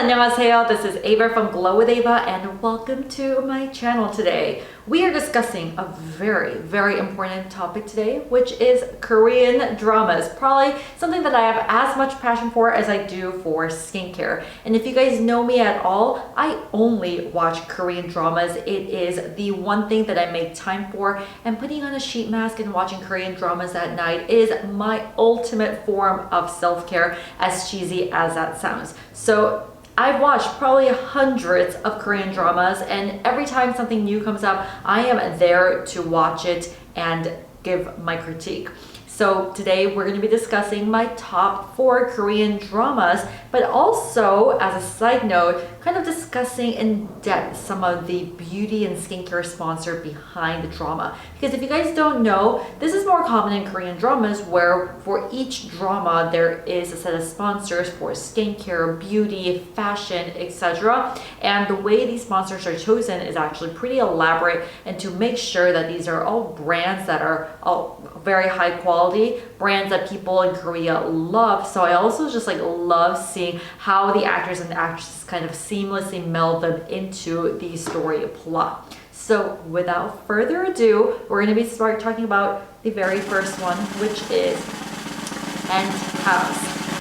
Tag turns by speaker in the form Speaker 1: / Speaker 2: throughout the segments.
Speaker 1: 안녕하세요. This is Ava from Glow with Ava and welcome to my channel today. We are discussing a very important topic today, which is Korean dramas. Probably something that I have as much passion for as I do for skincare. And if you guys know me at all, I only watch Korean dramas. It is the one thing that I make time for, and putting on a sheet mask and watching Korean dramas at night is my ultimate form of self-care, as cheesy as that sounds. So I've watched probably hundreds of Korean dramas, and every time something new comes up, I am there to watch it and give my critique. So today we're going to be discussing my top 4 Korean dramas, but also, as a side note, kind of discussing in depth some of the beauty and skincare sponsor behind the drama. Because if you guys don't know, this is more common in Korean dramas where for each drama there is a set of sponsors for skincare, beauty, fashion, etc. And the way these sponsors are chosen is actually pretty elaborate, and to make sure that these are all brands that are all very high quality, brands that people in Korea love. So I also just love seeing how the actors and actresses kind of seamlessly meld them into the story plot. So without further ado, we're going to be talking about the very first one, which is Penthouse.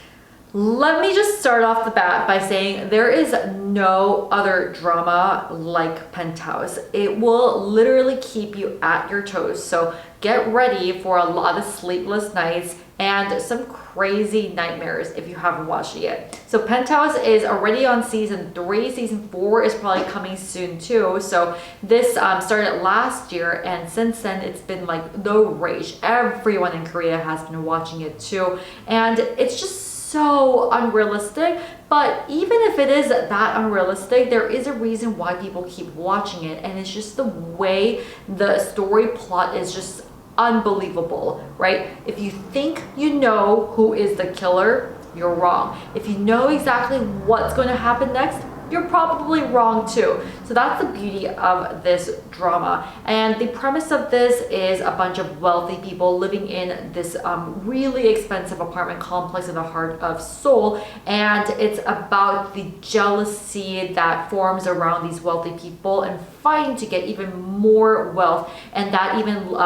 Speaker 1: Let me just start off the bat by saying there is no other drama like Penthouse. It will literally keep you at your toes. So get ready for a lot of sleepless nights and some crazy nightmares if you haven't watched it yet. So Penthouse is already on season 3. Season 4 is probably coming soon too. So this started last year, and since then it's been like the rage. Everyone in Korea has been watching it too, and it's just so unrealistic. But even if it is that unrealistic, there is a reason why people keep watching it, and it's just the way the story plot is just unbelievable, right? If you think you know who is the killer, you're wrong. If you know exactly what's going to happen next, you're probably wrong too. So that's the beauty of this drama. And the premise of this is a bunch of wealthy people living in this really expensive apartment complex in the heart of Seoul. And it's about the jealousy that forms around these wealthy people and fighting to get even more wealth. And that even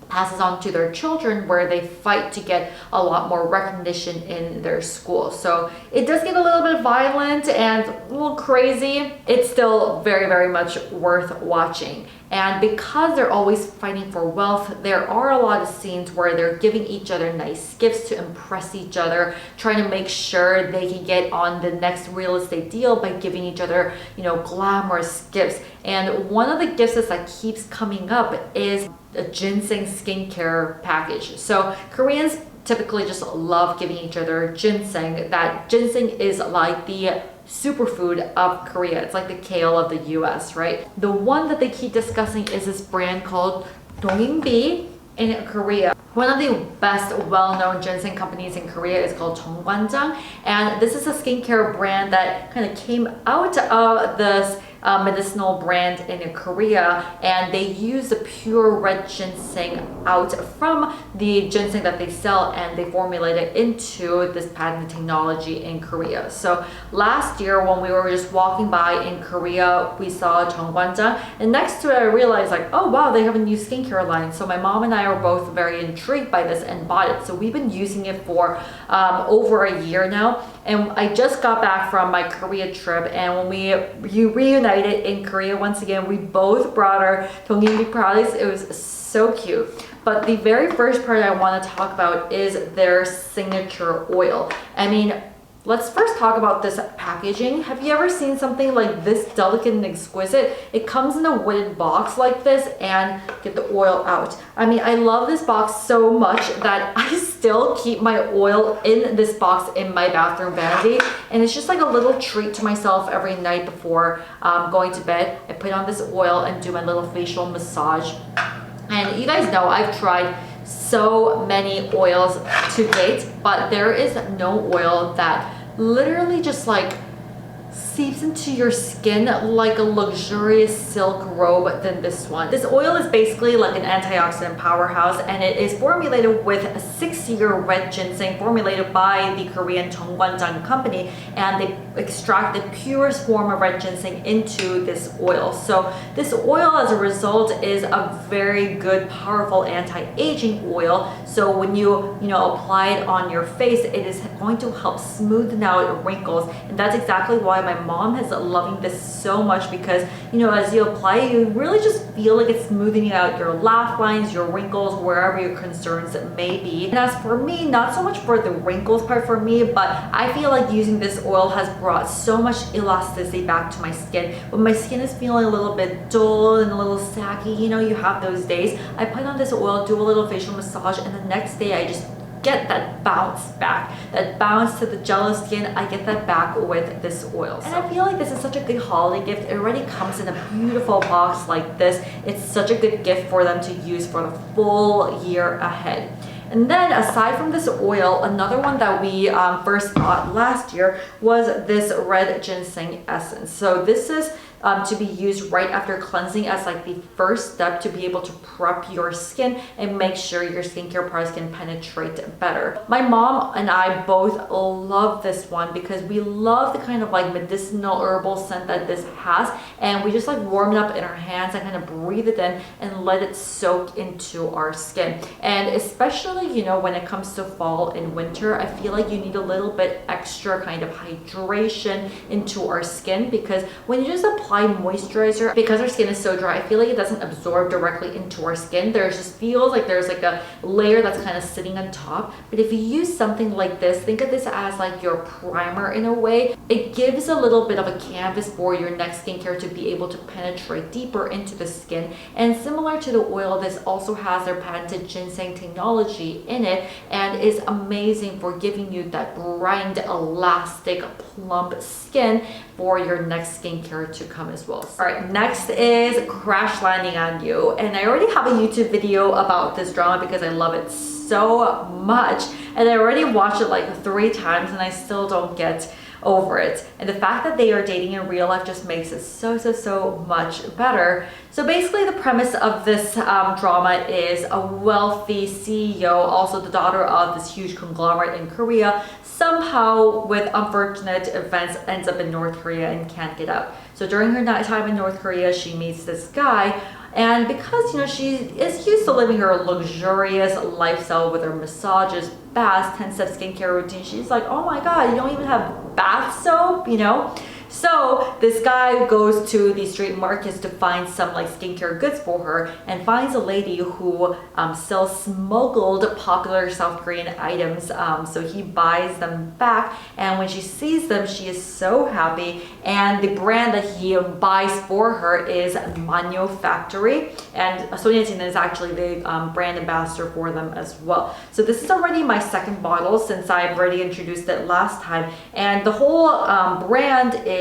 Speaker 1: passes on to their children, where they fight to get a lot more recognition in their school. So it does get a little bit violent and a little crazy. It's still very much worth watching. And because they're always fighting for wealth, there are a lot of scenes where they're giving each other nice gifts to impress each other, trying to make sure they can get on the next real estate deal by giving each other, glamorous gifts. And one of the gifts that keeps coming up is a ginseng skincare package. So Koreans typically just love giving each other ginseng. That ginseng is like the superfood of Korea. It's like the kale of the US, right? The one that they keep discussing is this brand called Donginbi in Korea. One of the best well-known ginseng companies in Korea is called Jeongwanjang, and this is a skincare brand that kind of came out of this medicinal brand in Korea, and they use the pure red ginseng out from the ginseng that they sell, and they formulate it into this patent technology in Korea. So last year when we were just walking by in Korea, we saw Jeongwanjang, and next to it I realized oh wow, they have a new skincare line. So my mom and I were both very intrigued by this and bought it. So we've been using it for over a year now. And I just got back from my Korea trip, and when we reunited in Korea once again, we both brought our Donginbi products. It was so cute. But the very first part I want to talk about is their signature oil. I mean, let's first talk about this packaging. Have you ever seen something like this delicate and exquisite? It comes in a wooden box like this, and get the oil out. I mean, I love this box so much that I still keep my oil in this box in my bathroom vanity, and it's just like a little treat to myself every night before going to bed. I put on this oil and do my little facial massage. And you guys know I've tried so many oils to date, but there is no oil that literally just seeps into your skin like a luxurious silk robe than this one. This oil is basically like an antioxidant powerhouse, and it is formulated with a 6-year red ginseng formulated by the Korean Dramas company, and they extract the purest form of red ginseng into this oil. So this oil, as a result, is a very good, powerful anti-aging oil. So when you apply it on your face, it is going to help smoothen out wrinkles, and that's exactly why my mom is loving this so much, because as you apply it, you really just feel like it's smoothing out your laugh lines, your wrinkles, wherever your concerns may be. And as for me, not so much for the wrinkles part for me, but I feel like using this oil has brought so much elasticity back to my skin. When my skin is feeling a little bit dull and a little saggy, you have those days, I put on this oil, do a little facial massage, and the next day I just get that bounce back, that bounce to the jealous skin. I get that back with this oil. And I feel like this is such a good holiday gift. It already comes in a beautiful box like this. It's such a good gift for them to use for the full year ahead. And then aside from this oil, another one that we first got last year was this red ginseng essence. So this is to be used right after cleansing as like the first step to be able to prep your skin and make sure your skincare products can penetrate better. My mom and I both love this one because we love the kind of like medicinal herbal scent that this has, and we just like warm it up in our hands and kind of breathe it in and let it soak into our skin. And especially when it comes to fall and winter, I feel like you need a little bit extra kind of hydration into our skin, because when you just apply moisturizer, because our skin is so dry, I feel like it doesn't absorb directly into our skin. There just feels like there's like a layer that's kind of sitting on top. But if you use something like this, think of this as like your primer in a way. It gives a little bit of a canvas for your next skincare to be able to penetrate deeper into the skin. And similar to the oil, this also has their patented ginseng technology in it, and is amazing for giving you that bright, elastic, plump skin for your next skincare to come as well. All right, next is Crash Landing on You, and I already have a YouTube video about this drama because I love it so much, and I already watched it like 3 times and I still don't get over it. And the fact that they are dating in real life just makes it so much better. So basically the premise of this drama is a wealthy CEO, also the daughter of this huge conglomerate in Korea, somehow with unfortunate events ends up in North Korea and can't get out. So during her time in North Korea, she meets this guy, and because she is used to living her luxurious lifestyle with her massages, baths, 10-step skincare routine, she's like, oh my god, you don't even have bath soap, So this guy goes to the street markets to find some like skincare goods for her, and finds a lady who sells smuggled popular South Korean items. So he buys them back, and when she sees them, she is so happy. And the brand that he buys for her is Manyo Factory, and Sonia Tina is actually the brand ambassador for them as well. So this is already my second bottle since I've already introduced it last time, and the whole brand is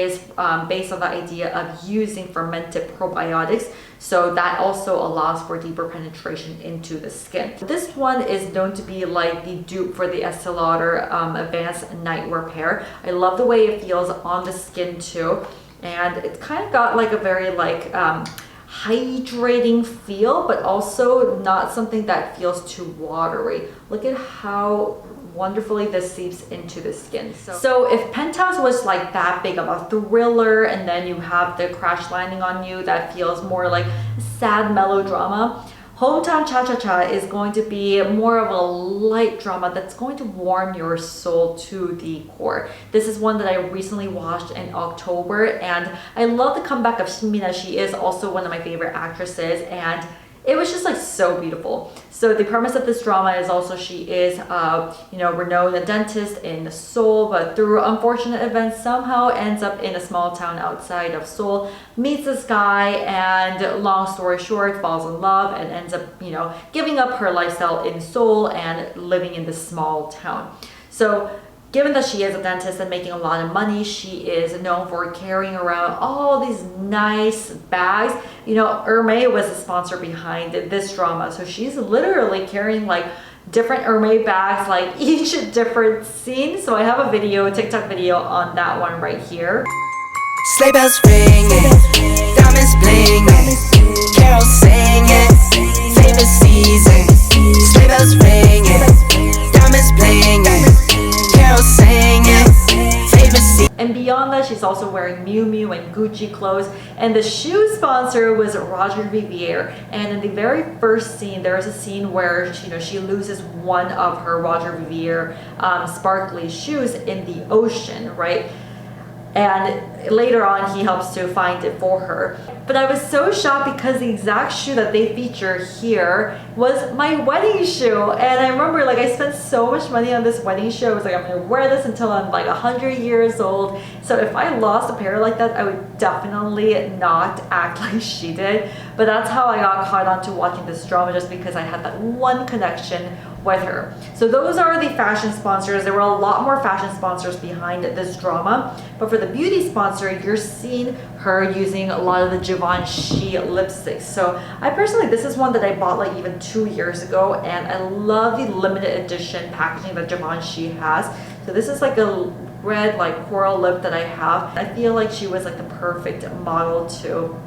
Speaker 1: based on the idea of using fermented probiotics, so that also allows for deeper penetration into the skin. This one is known to be like the dupe for the Estee Lauder Advanced Night Repair. I love the way it feels on the skin too, and it's kind of got like a very like hydrating feel, but also not something that feels too watery. Look at how wonderfully this seeps into the skin. So if Penthouse was like that big of a thriller, and then you have the Crash Landing on You that feels more like sad melodrama, Hometown Cha-Cha-Cha is going to be more of a light drama that's going to warm your soul to the core. This is one that I recently watched in October, and I love the comeback of Shinmina. She is also one of my favorite actresses, and it was just like so beautiful. So the premise of this drama is also she is renowned dentist in Seoul, but through unfortunate events somehow ends up in a small town outside of Seoul, meets this guy, and long story short, falls in love and ends up giving up her lifestyle in Seoul and living in this small town. So given that she is a dentist and making a lot of money, she is known for carrying around all these nice bags. Hermès was the sponsor behind this drama, so she's literally carrying like different Hermès bags, like each different scene. So I have a TikTok video on that one right here.
Speaker 2: Sleigh bells ringing, diamonds blinging, carols singing, favorite season. Sleigh bells ringing, diamonds blinging, carols singing, favorite season.
Speaker 1: And beyond that, she's also wearing Miu Miu and Gucci clothes. And the shoe sponsor was Roger Vivier. And in the very first scene, there is a scene where she loses one of her Roger Vivier sparkly shoes in the ocean, right? And later on, he helps to find it for her. But I was so shocked because the exact shoe that they feature here was my wedding shoe. And I remember, like, I spent so much money on this wedding shoe. I was like, I'm gonna wear this until I'm like 100 years old. So if I lost a pair like that, I would definitely not act like she did. But that's how I got caught on to watching this drama, just because I had that one connection with her. So those are the fashion sponsors. There were a lot more fashion sponsors behind this drama, but for the beauty sponsor, you're seeing her using a lot of the Givenchy lipsticks. So I personally, this is one that I bought like even 2 years ago, and I love the limited edition packaging that Givenchy has. So this is like a red like coral lip that I have. I feel like she was like the perfect model to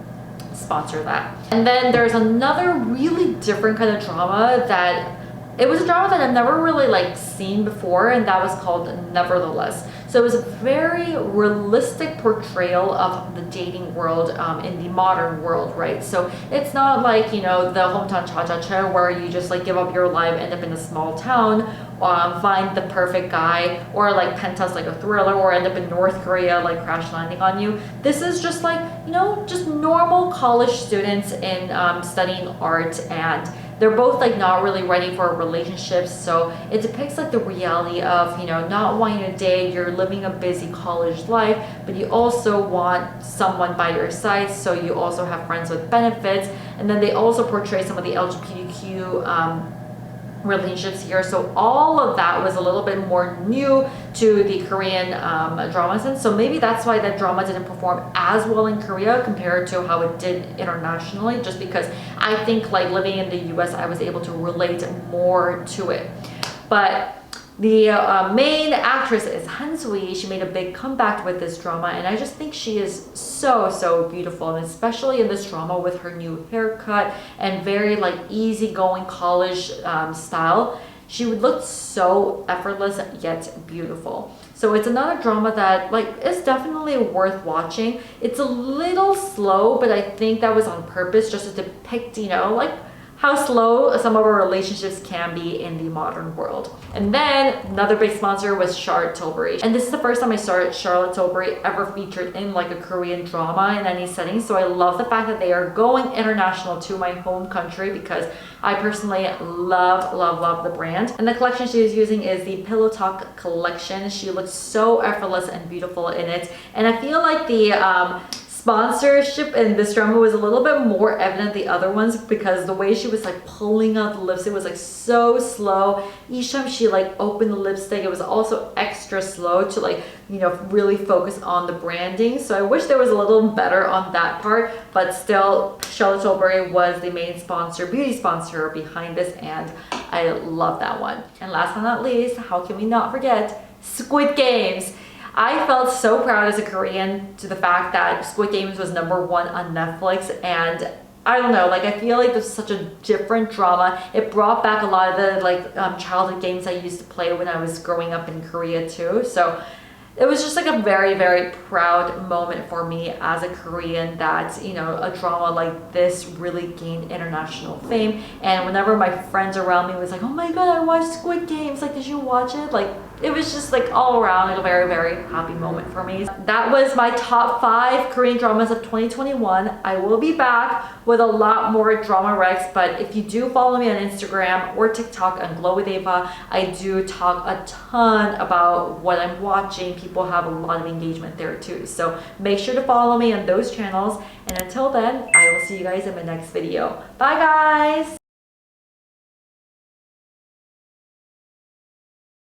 Speaker 1: sponsor that. And then there's another really different kind of drama that it was a drama that I've never really like seen before, and that was called Nevertheless. So it was a very realistic portrayal of the dating world in the modern world, right? So it's not like, you know, the hometown cha-cha-cha where you just like give up your life, end up in a small town, find the perfect guy, or like Penthouse, like a thriller, or end up in North Korea, like crash landing on you. This is just like, you know, just normal college students in studying art, and they're both like not really ready for relationships. So it depicts like the reality of, you know, not wanting to date, you're living a busy college life, but you also want someone by your side, so you also have friends with benefits. And then they also portray some of the LGBTQ relationships here. So all of that was a little bit more new to the Korean drama sense. So maybe that's why that drama didn't perform as well in Korea compared to how it did internationally, just because I think like living in the US, I was able to relate more to it. But the main actress is Han Soo-hee. She made a big comeback with this drama, and I just think she is so beautiful, and especially in this drama with her new haircut and very like easygoing college style. She would look so effortless yet beautiful. So it's another drama that like is definitely worth watching. It's a little slow, but I think that was on purpose, just to depict, you know, like how slow some of our relationships can be in the modern world. And then another big sponsor was Charlotte Tilbury. And this is the first time I saw Charlotte Tilbury ever featured in like a Korean drama in any setting. So I love the fact that they are going international to my home country, because I personally love the brand. And the collection she is using is the Pillow Talk collection. She looks so effortless and beautiful in it. And I feel like the sponsorship in this drama was a little bit more evident than the other ones, because the way she was like pulling out the lipstick was like so slow. Each time she like opened the lipstick, it was also extra slow to like, you know, really focus on the branding. So I wish there was a little better on that part, but still Charlotte Tilbury was the main sponsor, beauty sponsor behind this, and I love that one. And last but not least, how can we not forget Squid Games? I felt so proud as a Korean to the fact that Squid Games was #1 on Netflix, and I don't know, like I feel like this is such a different drama. It brought back a lot of the like childhood games I used to play when I was growing up in Korea too. So it was just like a very proud moment for me as a Korean that, you know, a drama like this really gained international fame. And whenever my friends around me was like, oh my god, I watched Squid Games, like did you watch it? Like it was just like all around like a very happy moment for me. That was my top 5 Korean dramas of 2021. I will be back with a lot more drama recs, but if you do follow me on Instagram or TikTok on Glow with Ava, I do talk a ton about what I'm watching. People have a lot of engagement there too. So make sure to follow me on those channels. And until then, I will see you guys in my next video. Bye guys!